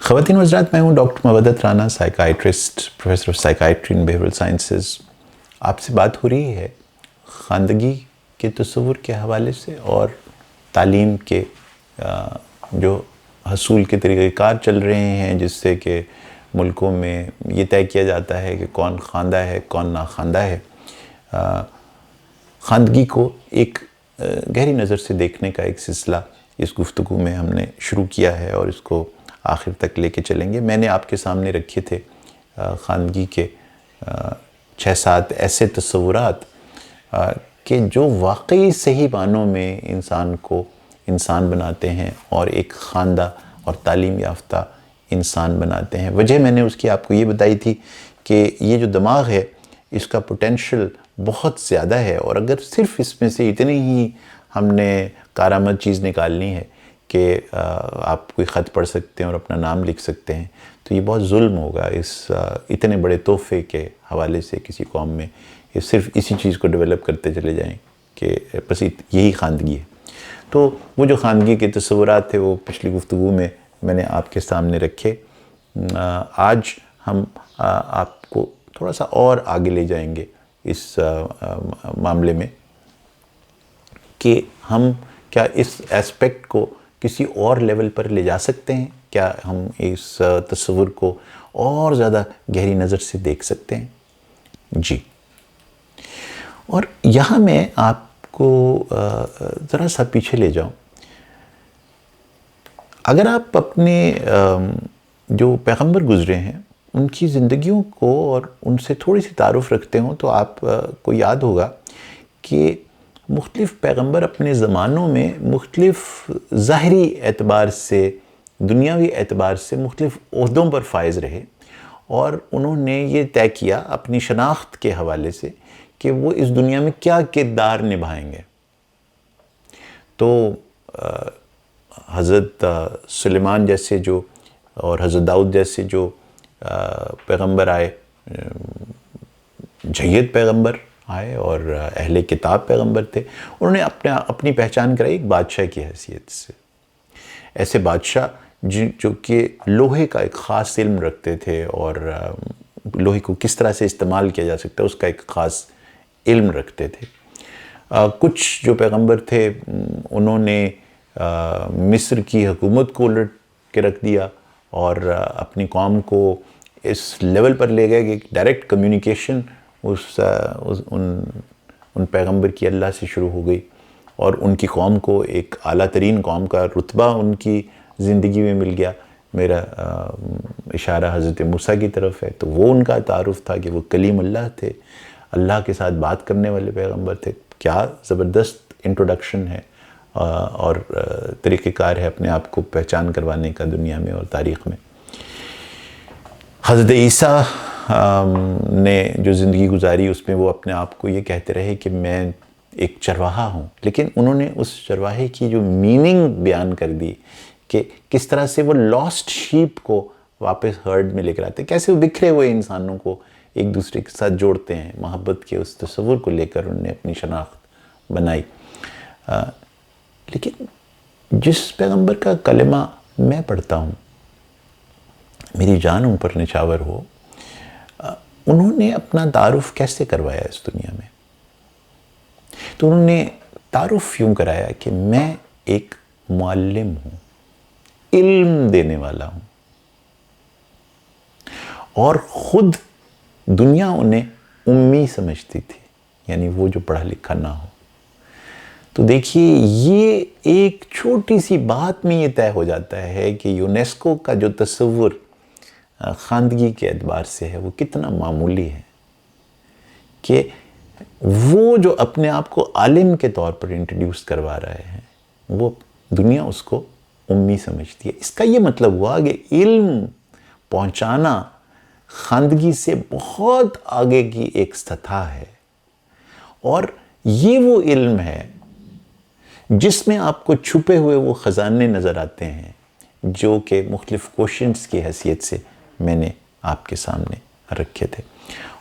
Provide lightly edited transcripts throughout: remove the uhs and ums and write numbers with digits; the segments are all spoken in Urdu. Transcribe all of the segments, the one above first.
خواتین و حضرات، میں ہوں doctor Mawaddat Rana, psychiatrist, professor of psychiatry and behavioural sciences. آپ سے بات ہو رہی ہے خواندگی کے تصور کے حوالے سے اور تعلیم کے جو حصول کے طریقہ کار چل رہے ہیں، جس سے کہ ملکوں میں یہ طے کیا جاتا ہے کہ کون خواندہ ہے کون ناخواندہ ہے۔ خواندگی کو ایک گہری نظر سے دیکھنے کا ایک سلسلہ اس گفتگو میں ہم نے شروع کیا ہے اور اس کو آخر تک لے کے چلیں گے۔ میں نے آپ کے سامنے رکھے تھے خواندگی کے 6-7 ایسے تصورات کہ جو واقعی صحیح معنوں میں انسان کو انسان بناتے ہیں اور ایک خواندہ اور تعلیم یافتہ انسان بناتے ہیں۔ وجہ میں نے اس کی آپ کو یہ بتائی تھی کہ یہ جو دماغ ہے اس کا پوٹینشل بہت زیادہ ہے، اور اگر صرف اس میں سے اتنی ہی ہم نے کارآمد چیز نکالنی ہے کہ آپ کوئی خط پڑھ سکتے ہیں اور اپنا نام لکھ سکتے ہیں، تو یہ بہت ظلم ہوگا اس اتنے بڑے تحفے کے حوالے سے کسی قوم میں۔ یہ صرف اسی چیز کو ڈیولپ کرتے چلے جائیں کہ بس یہی خواندگی ہے۔ تو وہ جو خواندگی کے تصورات تھے وہ پچھلی گفتگو میں نے آپ کے سامنے رکھے۔ آج ہم آپ کو تھوڑا سا اور آگے لے جائیں گے اس معاملے میں کہ ہم کیا اس ایسپیکٹ کو کسی اور لیول پر لے جا سکتے ہیں، کیا ہم اس تصور کو اور زیادہ گہری نظر سے دیکھ سکتے ہیں۔ جی، اور یہاں میں آپ کو ذرا سا پیچھے لے جاؤں۔ اگر آپ اپنے جو پیغمبر گزرے ہیں ان کی زندگیوں کو اور ان سے تھوڑی سی تعارف رکھتے ہوں تو آپ کو یاد ہوگا کہ مختلف پیغمبر اپنے زمانوں میں مختلف ظاہری اعتبار سے، دنیاوی اعتبار سے مختلف عہدوں پر فائز رہے، اور انہوں نے یہ طے کیا اپنی شناخت کے حوالے سے کہ وہ اس دنیا میں کیا کردار نبھائیں گے۔ تو حضرت سلیمان جیسے جو اور حضرت داؤد جیسے جو پیغمبر آئے، جید پیغمبر آئے اور اہل کتاب پیغمبر تھے، انہوں نے اپنی پہچان کرائی ایک بادشاہ کی حیثیت سے۔ ایسے بادشاہ جو کہ لوہے کا ایک خاص علم رکھتے تھے اور لوہے کو کس طرح سے استعمال کیا جا سکتا ہے اس کا ایک خاص علم رکھتے تھے۔ کچھ جو پیغمبر تھے انہوں نے مصر کی حکومت کو الٹ کے رکھ دیا اور اپنی قوم کو اس لیول پر لے گئے کہ ڈائریکٹ کمیونیکیشن ان پیغمبر کی اللہ سے شروع ہو گئی، اور ان کی قوم کو ایک اعلیٰ ترین قوم کا رتبہ ان کی زندگی میں مل گیا۔ میرا اشارہ حضرت موسیٰ کی طرف ہے، تو وہ ان کا تعارف تھا کہ وہ کلیم اللہ تھے، اللہ کے ساتھ بات کرنے والے پیغمبر تھے۔ کیا زبردست انٹروڈکشن ہے اور طریقہ کار ہے اپنے آپ کو پہچان کروانے کا دنیا میں اور تاریخ میں۔ حضرت عیسیٰ نے جو زندگی گزاری اس میں وہ اپنے آپ کو یہ کہتے رہے کہ میں ایک چرواہا ہوں، لیکن انہوں نے اس چرواہے کی جو میننگ بیان کر دی کہ کس طرح سے وہ لاسٹ شیپ کو واپس ہرڈ میں لے کر آتے ہیں، کیسے وہ بکھرے ہوئے انسانوں کو ایک دوسرے کے ساتھ جوڑتے ہیں۔ محبت کے اس تصور کو لے کر انہوں نے اپنی شناخت بنائی۔ لیکن جس پیغمبر کا کلمہ میں پڑھتا ہوں، میری جان ان پر نچھاور ہو، انہوں نے اپنا تعارف کیسے کروایا اس دنیا میں؟ تو انہوں نے تعارف یوں کرایا کہ میں ایک معلم ہوں، علم دینے والا ہوں، اور خود دنیا انہیں امی سمجھتی تھی، یعنی وہ جو پڑھا لکھا نہ ہو۔ تو دیکھیے یہ ایک چھوٹی سی بات میں یہ طے ہو جاتا ہے کہ یونیسکو کا جو تصور خواندگی کے اعتبار سے ہے وہ کتنا معمولی ہے، کہ وہ جو اپنے آپ کو عالم کے طور پر انٹروڈیوس کروا رہے ہیں وہ دنیا اس کو امی سمجھتی ہے۔ اس کا یہ مطلب ہوا کہ علم پہنچانا خواندگی سے بہت آگے کی ایک سطح ہے، اور یہ وہ علم ہے جس میں آپ کو چھپے ہوئے وہ خزانے نظر آتے ہیں جو کہ مختلف کوشنز کی حیثیت سے میں نے آپ کے سامنے رکھے تھے۔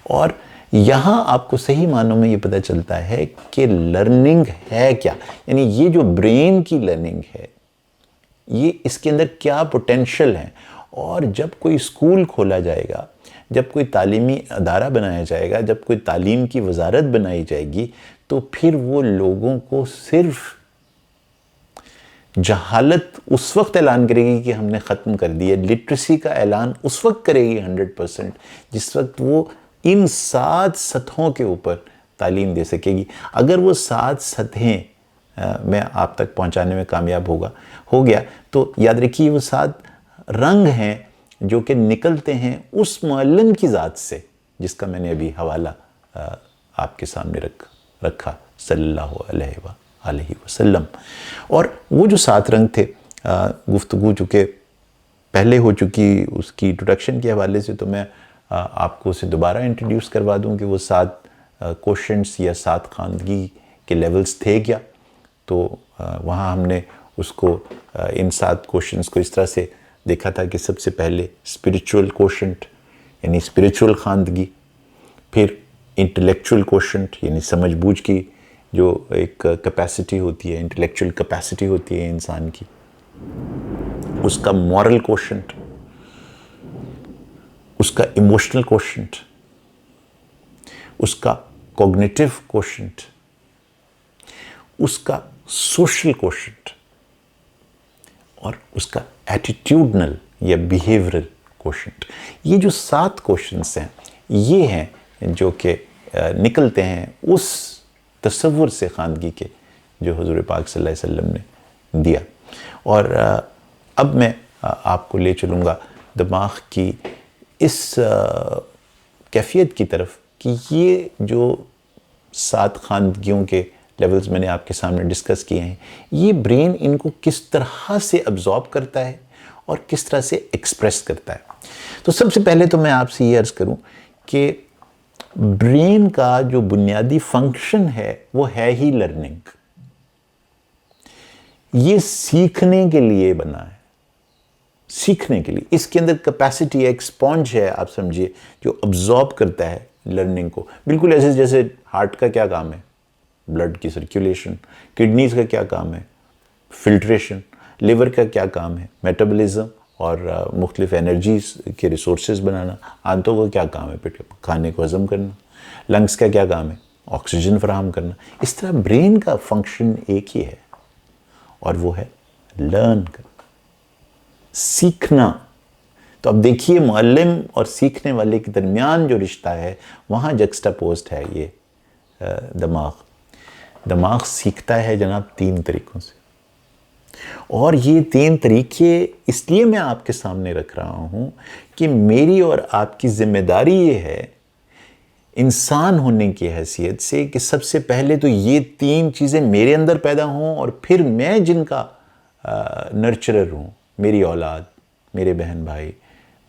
اور یہاں آپ کو صحیح معنوں میں یہ پتہ چلتا ہے کہ لرننگ ہے کیا، یعنی یہ جو برین کی لرننگ ہے یہ اس کے اندر کیا پوٹینشل ہے، اور جب کوئی اسکول کھولا جائے گا، جب کوئی تعلیمی ادارہ بنایا جائے گا، جب کوئی تعلیم کی وزارت بنائی جائے گی، تو پھر وہ لوگوں کو صرف جہالت اس وقت اعلان کرے گی کہ ہم نے ختم کر دی ہے، لٹریسی کا اعلان اس وقت کرے گی 100%، جس وقت وہ ان 7 سطحوں کے اوپر تعلیم دے سکے گی۔ اگر وہ 7 سطحیں میں آپ تک پہنچانے میں کامیاب ہو گیا تو یاد رکھیے وہ 7 رنگ ہیں جو کہ نکلتے ہیں اس معلم کی ذات سے، جس کا میں نے ابھی حوالہ آپ کے سامنے رکھا صلی اللہ علیہ وسلم۔ اور وہ جو 7 رنگ تھے، گفتگو چونکہ پہلے ہو چکی اس کی انٹروڈکشن کے حوالے سے، تو میں آپ کو اسے دوبارہ انٹروڈیوس کروا دوں کہ وہ 7 کوشنٹس یا 7 خواندگی کے لیولز تھے کیا۔ تو وہاں ہم نے اس کو ان 7 کوشنٹس کو اس طرح سے دیکھا تھا کہ سب سے پہلے اسپریچول کوشنٹ یعنی اسپریچول خواندگی، پھر انٹلیکچول کوشنٹ یعنی سمجھ بوجھ کی جو ایک کیپیسٹی ہوتی ہے، انٹلیکچول کیپیسٹی ہوتی ہے انسان کی، اس کا مورل کوشنٹ، اس کا ایموشنل کوشنٹ، اس کا کوگنیٹیو کوشنٹ، اس کا سوشل کوشنٹ، اور اس کا ایٹیٹیوڈنل یا بیہیورل کوشنٹ۔ یہ جو 7 کوشنٹس ہیں، یہ ہیں جو کہ نکلتے ہیں اس تصور سے خواندگی کے جو حضور پاک صلی اللہ علیہ وسلم نے دیا۔ اور اب میں آپ کو لے چلوں گا دماغ کی اس کیفیت کی طرف کہ یہ جو 7 خواندگیوں کے لیولز میں نے آپ کے سامنے ڈسکس کیے ہیں، یہ برین ان کو کس طرح سے ابزارب کرتا ہے اور کس طرح سے ایکسپریس کرتا ہے۔ تو سب سے پہلے تو میں آپ سے یہ عرض کروں کہ برین کا جو بنیادی فنکشن ہے وہ ہے ہی لرننگ۔ یہ سیکھنے کے لیے بنا ہے، سیکھنے کے لیے۔ اس کے اندر کیپیسٹی ایک سپونج ہے، آپ سمجھیے، جو ابزارب کرتا ہے لرننگ کو، بالکل ایسے جیسے ہارٹ کا کیا کام ہے، بلڈ کی سرکولیشن، کڈنیز کا کیا کام ہے، فلٹریشن، لیور کا کیا کام ہے، میٹابولزم اور مختلف انرجیز کے ریسورسز بنانا، آنتوں کا کیا کام ہے، کھانے کو ہضم کرنا، لنگز کا کیا کام ہے، آکسیجن فراہم کرنا۔ اس طرح برین کا فنکشن ایک ہی ہے، اور وہ ہے لرن کرنا، سیکھنا۔ تو اب دیکھیے معلم اور سیکھنے والے کے درمیان جو رشتہ ہے، وہاں جکسٹاپوزڈ ہے یہ دماغ سیکھتا ہے جناب 3 طریقوں سے، اور یہ 3 طریقے اس لیے میں آپ کے سامنے رکھ رہا ہوں کہ میری اور آپ کی ذمہ داری یہ ہے انسان ہونے کی حیثیت سے کہ سب سے پہلے تو یہ 3 چیزیں میرے اندر پیدا ہوں، اور پھر میں جن کا نرچرر ہوں، میری اولاد، میرے بہن بھائی،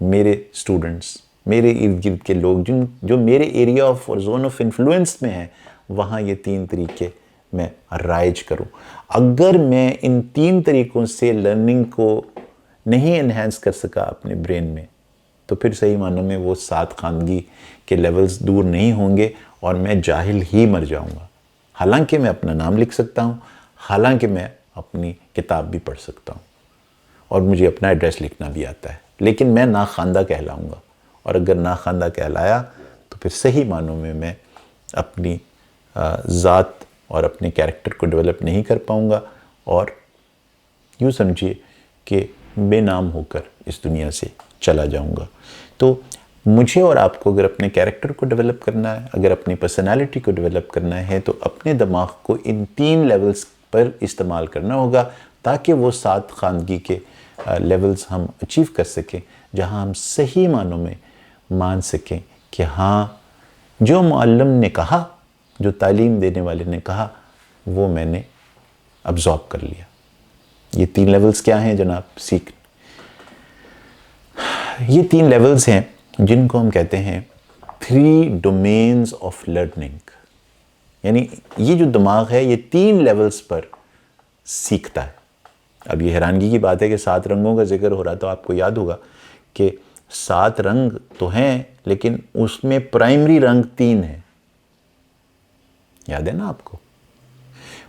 میرے سٹوڈنٹس، میرے ارد گرد کے لوگ جو میرے ایریا آف اور زون آف انفلوئنس میں ہیں، وہاں یہ 3 طریقے میں رائج کروں۔ اگر میں ان 3 طریقوں سے لرننگ کو نہیں انہینس کر سکا اپنے برین میں، تو پھر صحیح معنوں میں وہ 7 خواندگی کے لیولز دور نہیں ہوں گے، اور میں جاہل ہی مر جاؤں گا۔ حالانکہ میں اپنا نام لکھ سکتا ہوں، حالانکہ میں اپنی کتاب بھی پڑھ سکتا ہوں، اور مجھے اپنا ایڈریس لکھنا بھی آتا ہے، لیکن میں ناخواندہ کہلاؤں گا۔ اور اگر ناخواندہ کہلایا تو پھر صحیح معنوں میں اپنی ذات اور اپنے کیریکٹر کو ڈیولپ نہیں کر پاؤں گا، اور یوں سمجھیے کہ بے نام ہو کر اس دنیا سے چلا جاؤں گا۔ تو مجھے اور آپ کو اگر اپنے کیریکٹر کو ڈیولپ کرنا ہے، اگر اپنی پرسنالٹی کو ڈیولپ کرنا ہے، تو اپنے دماغ کو ان 3 لیولز پر استعمال کرنا ہوگا، تاکہ وہ 7 خواندگی کے لیولز ہم اچیو کر سکیں، جہاں ہم صحیح معنوں میں مان سکیں کہ ہاں جو معلم نے کہا، جو تعلیم دینے والے نے کہا، وہ میں نے ابزارب کر لیا۔ یہ 3 لیولز کیا ہیں جناب؟ یہ 3 لیولز ہیں جن کو ہم کہتے ہیں 3 ڈومینز آف لرننگ، یعنی یہ جو دماغ ہے یہ 3 لیولز پر سیکھتا ہے۔ اب یہ حیرانگی کی بات ہے کہ 7 رنگوں کا ذکر ہو رہا، تو آپ کو یاد ہوگا کہ 7 رنگ تو ہیں، لیکن اس میں پرائمری رنگ 3 ہیں، یاد ہے نا آپ کو؟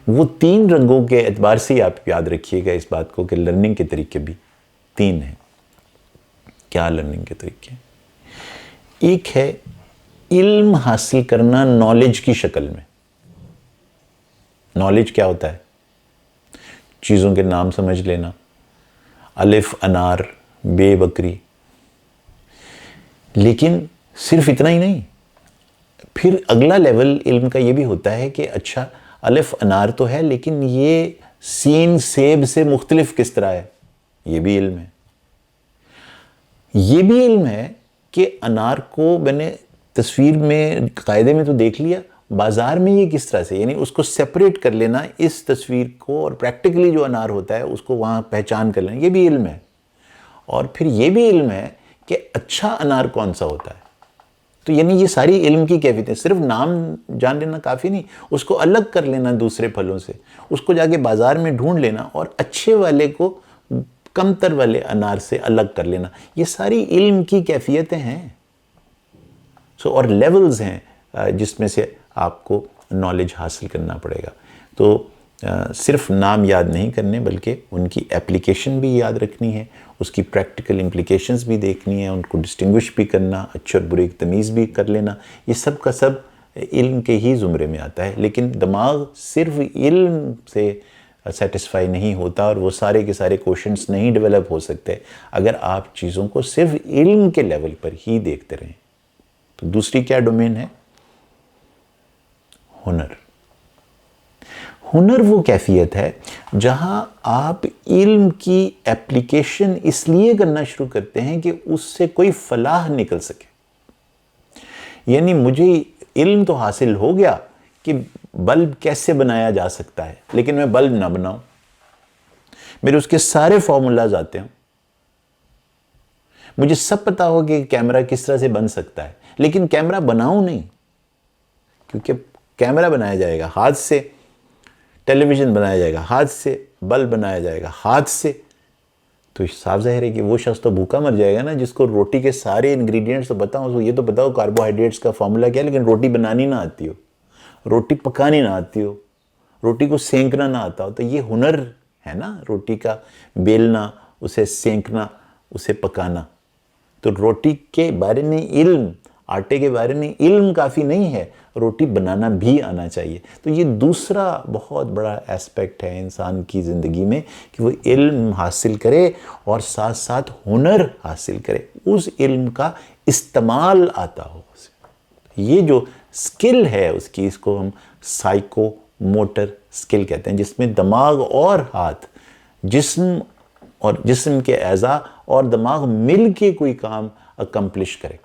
وہ 3 رنگوں کے اعتبار سے ہی آپ یاد رکھیے گا اس بات کو کہ لرننگ کے طریقے بھی 3 ہیں۔ کیا لرننگ کے طریقے ہیں؟ ایک ہے علم حاصل کرنا نالج کی شکل میں. نالج کیا ہوتا ہے؟ چیزوں کے نام سمجھ لینا، الف انار بے بکری. لیکن صرف اتنا ہی نہیں، پھر اگلا لیول علم کا یہ بھی ہوتا ہے کہ اچھا الف انار تو ہے، لیکن یہ سین سیب سے مختلف کس طرح ہے؟ یہ بھی علم ہے. یہ بھی علم ہے کہ انار کو میں نے تصویر میں قاعدے میں تو دیکھ لیا، بازار میں یہ کس طرح سے، یعنی اس کو سیپریٹ کر لینا اس تصویر کو، اور پریکٹیکلی جو انار ہوتا ہے اس کو وہاں پہچان کر لینا، یہ بھی علم ہے. اور پھر یہ بھی علم ہے کہ اچھا انار کون سا ہوتا ہے. تو یعنی یہ ساری علم کی کیفیتیں، صرف نام جان لینا کافی نہیں، اس کو الگ کر لینا دوسرے پھلوں سے، اس کو جا کے بازار میں ڈھونڈ لینا اور اچھے والے کو کمتر والے انار سے الگ کر لینا. یہ ساری علم کی کیفیتیں ہیں. اور لیولز ہیں جس میں سے آپ کو نالج حاصل کرنا پڑے گا. تو صرف نام یاد نہیں کرنے، بلکہ ان کی اپلیکیشن بھی یاد رکھنی ہے، اس کی پریکٹیکل امپلیکیشنز بھی دیکھنی ہے، ان کو ڈسٹنگوش بھی کرنا، اچھے اور برے کی تمیز بھی کر لینا. یہ سب کا سب علم کے ہی زمرے میں آتا ہے. لیکن دماغ صرف علم سے سیٹسفائی نہیں ہوتا، اور وہ سارے کے سارے کوشنز نہیں ڈیولپ ہو سکتے اگر آپ چیزوں کو صرف علم کے لیول پر ہی دیکھتے رہیں. تو دوسری کیا ڈومین ہے؟ ہنر. ہنر وہ کیفیت ہے جہاں آپ علم کی اپلیکیشن اس لیے کرنا شروع کرتے ہیں کہ اس سے کوئی فلاح نکل سکے. یعنی مجھے علم تو حاصل ہو گیا کہ بلب کیسے بنایا جا سکتا ہے، لیکن میں بلب نہ بناؤں. میرے اس کے سارے فارمولاز آتے ہیں، مجھے سب پتا ہو کہ کیمرہ کس طرح سے بن سکتا ہے، لیکن کیمرہ بناؤں نہیں. کیونکہ کیمرہ بنایا جائے گا ہاتھ سے، ٹیلی ویژن بنایا جائے گا ہاتھ سے، بلب بنایا جائے گا ہاتھ سے. تو صاف ظاہر ہے کہ وہ شخص تو بھوکا مر جائے گا نا، جس کو روٹی کے سارے انگریڈینٹس تو بتاؤ، اس کو یہ تو بتاؤ کاربوہائیڈریٹس کا فارمولا کیا ہے، لیکن روٹی بنانی نہ آتی ہو، روٹی پکانی نہ آتی ہو، روٹی کو سینکنا نہ آتا ہو. تو یہ ہنر ہے نا، روٹی کا بیلنا، اسے سینکنا، اسے پکانا. تو روٹی کے بارے میں علم، آٹے کے بارے میں علم کافی نہیں ہے، روٹی بنانا بھی آنا چاہیے. تو یہ دوسرا بہت بڑا ایسپیکٹ ہے انسان کی زندگی میں کہ وہ علم حاصل کرے اور ساتھ ساتھ ہنر حاصل کرے، اس علم کا استعمال آتا ہو. یہ جو سکل ہے اس کی، اس کو ہم سائیکو موٹر سکل کہتے ہیں، جس میں دماغ اور ہاتھ، جسم اور جسم کے اعضاء اور دماغ مل کے کوئی کام اکمپلش کرے.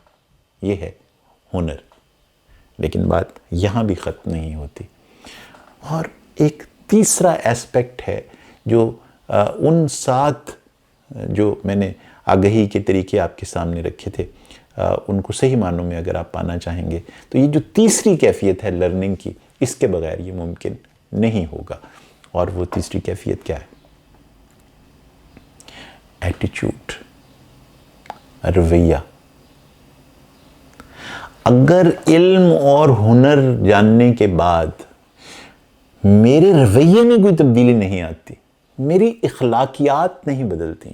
یہ ہے ہنر. لیکن بات یہاں بھی ختم نہیں ہوتی. اور ایک تیسرا ایسپیکٹ ہے جو ان 7 جو میں نے آگہی کے طریقے آپ کے سامنے رکھے تھے، ان کو صحیح معنوں میں اگر آپ پانا چاہیں گے تو یہ جو تیسری کیفیت ہے لرننگ کی، اس کے بغیر یہ ممکن نہیں ہوگا. اور وہ تیسری کیفیت کیا ہے؟ ایٹیچیوڈ، رویہ. اگر علم اور ہنر جاننے کے بعد میرے رویے میں کوئی تبدیلی نہیں آتی، میری اخلاقیات نہیں بدلتی،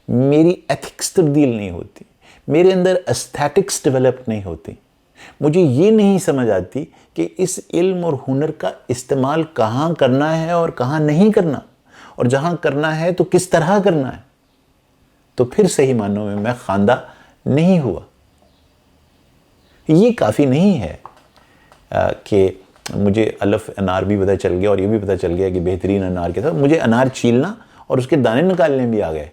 میری ایتھکس تبدیل نہیں ہوتی، میرے اندر ایستھیٹکس ڈیولپ نہیں ہوتی، مجھے یہ نہیں سمجھ آتی کہ اس علم اور ہنر کا استعمال کہاں کرنا ہے اور کہاں نہیں کرنا، اور جہاں کرنا ہے تو کس طرح کرنا ہے، تو پھر صحیح معنوں میں خواندہ نہیں ہوا. یہ کافی نہیں ہے کہ مجھے الف انار بھی پتہ چل گیا اور یہ بھی پتہ چل گیا کہ بہترین انار کے ساتھ مجھے انار چھیلنا اور اس کے دانے نکالنے بھی آ گئے،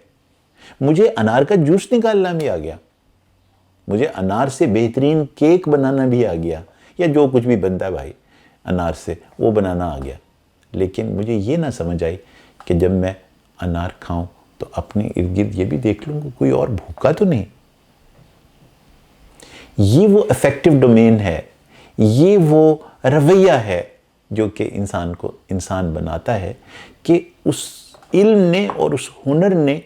مجھے انار کا جوس نکالنا بھی آ گیا، مجھے انار سے بہترین کیک بنانا بھی آ گیا، یا جو کچھ بھی بنتا ہے بھائی انار سے وہ بنانا آ گیا. لیکن مجھے یہ نہ سمجھ آئی کہ جب میں انار کھاؤں تو اپنے ارد گرد یہ بھی دیکھ لوں کہ کوئی اور بھوکا تو نہیں. یہ وہ افیکٹو ڈومین ہے، یہ وہ رویہ ہے جو کہ انسان کو انسان بناتا ہے، کہ اس علم نے اور اس ہنر نے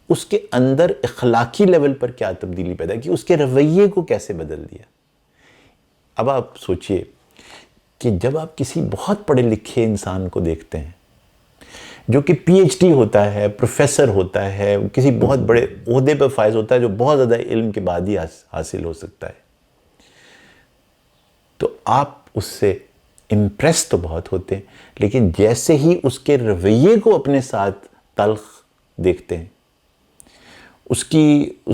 اس کے اندر اخلاقی لیول پر کیا تبدیلی پیدا کی، اس کے رویے کو کیسے بدل دیا. اب آپ سوچئے کہ جب آپ کسی بہت پڑھے لکھے انسان کو دیکھتے ہیں جو کہ پی ایچ ڈی ہوتا ہے، پروفیسر ہوتا ہے، کسی بہت بڑے عہدے پہ فائز ہوتا ہے، جو بہت زیادہ علم کے بعد ہی حاصل ہو سکتا ہے، تو آپ اس سے امپریس تو بہت ہوتے ہیں، لیکن جیسے ہی اس کے رویے کو اپنے ساتھ تلخ دیکھتے ہیں، اس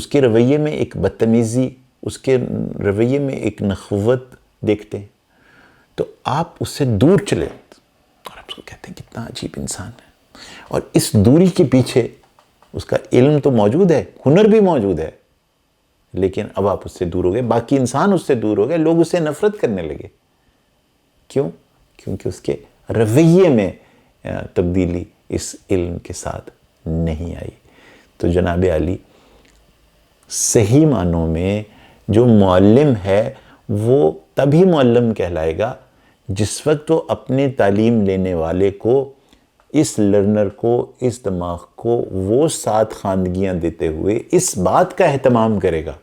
کے رویے میں ایک بدتمیزی، اس کے رویے میں ایک نخوت دیکھتے ہیں، تو آپ اس سے دور چلے اور آپ اس کو کہتے ہیں کتنا عجیب انسان ہے. اور اس دوری کے پیچھے اس کا علم تو موجود ہے، ہنر بھی موجود ہے، لیکن اب آپ اس سے دور ہو گئے، باقی انسان اس سے دور ہو گئے، لوگ اسے نفرت کرنے لگے. کیوں؟ کیونکہ اس کے رویے میں تبدیلی اس علم کے ساتھ نہیں آئی. تو جناب عالی صحیح معنوں میں جو معلم ہے وہ تبھی معلم کہلائے گا جس وقت وہ اپنے تعلیم لینے والے کو، اس لرنر کو، اس دماغ کو وہ 7 خواندگیاں دیتے ہوئے اس بات کا اہتمام کرے گا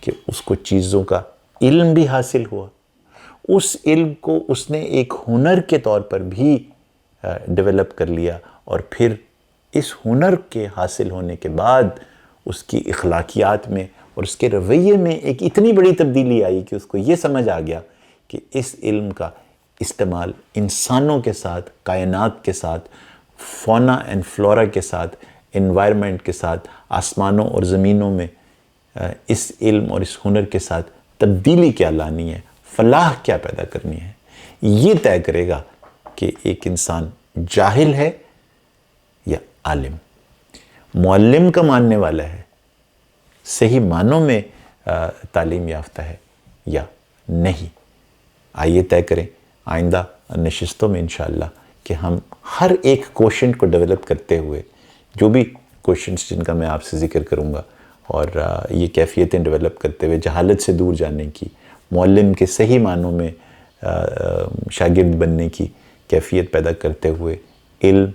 کہ اس کو چیزوں کا علم بھی حاصل ہوا، اس علم کو اس نے ایک ہنر کے طور پر بھی ڈیولپ کر لیا، اور پھر اس ہنر کے حاصل ہونے کے بعد اس کی اخلاقیات میں اور اس کے رویے میں ایک اتنی بڑی تبدیلی آئی کہ اس کو یہ سمجھ آ گیا کہ اس علم کا استعمال انسانوں کے ساتھ، کائنات کے ساتھ، فونا اینڈ فلورا کے ساتھ، انوائرمنٹ کے ساتھ، آسمانوں اور زمینوں میں اس علم اور اس ہنر کے ساتھ تبدیلی کیا لانی ہے، فلاح کیا پیدا کرنی ہے، یہ طے کرے گا کہ ایک انسان جاہل ہے یا عالم، معلم کا ماننے والا ہے، صحیح معنوں میں تعلیم یافتہ ہے یا نہیں. آئیے طے کریں آئندہ نشستوں میں انشاءاللہ کہ ہم ہر ایک کوشچن کو ڈیولپ کرتے ہوئے، جو بھی کوشچنس جن کا میں آپ سے ذکر کروں گا، اور یہ کیفیتیں ڈیولپ کرتے ہوئے جہالت سے دور جانے کی، معلم کے صحیح معنوں میں شاگرد بننے کی کیفیت پیدا کرتے ہوئے علم،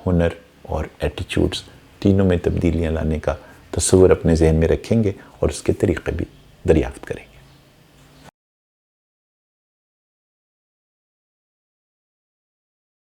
ہنر اور ایٹیچیوڈز تینوں میں تبدیلیاں لانے کا تصور اپنے ذہن میں رکھیں گے اور اس کے طریقے بھی دریافت کریں گے.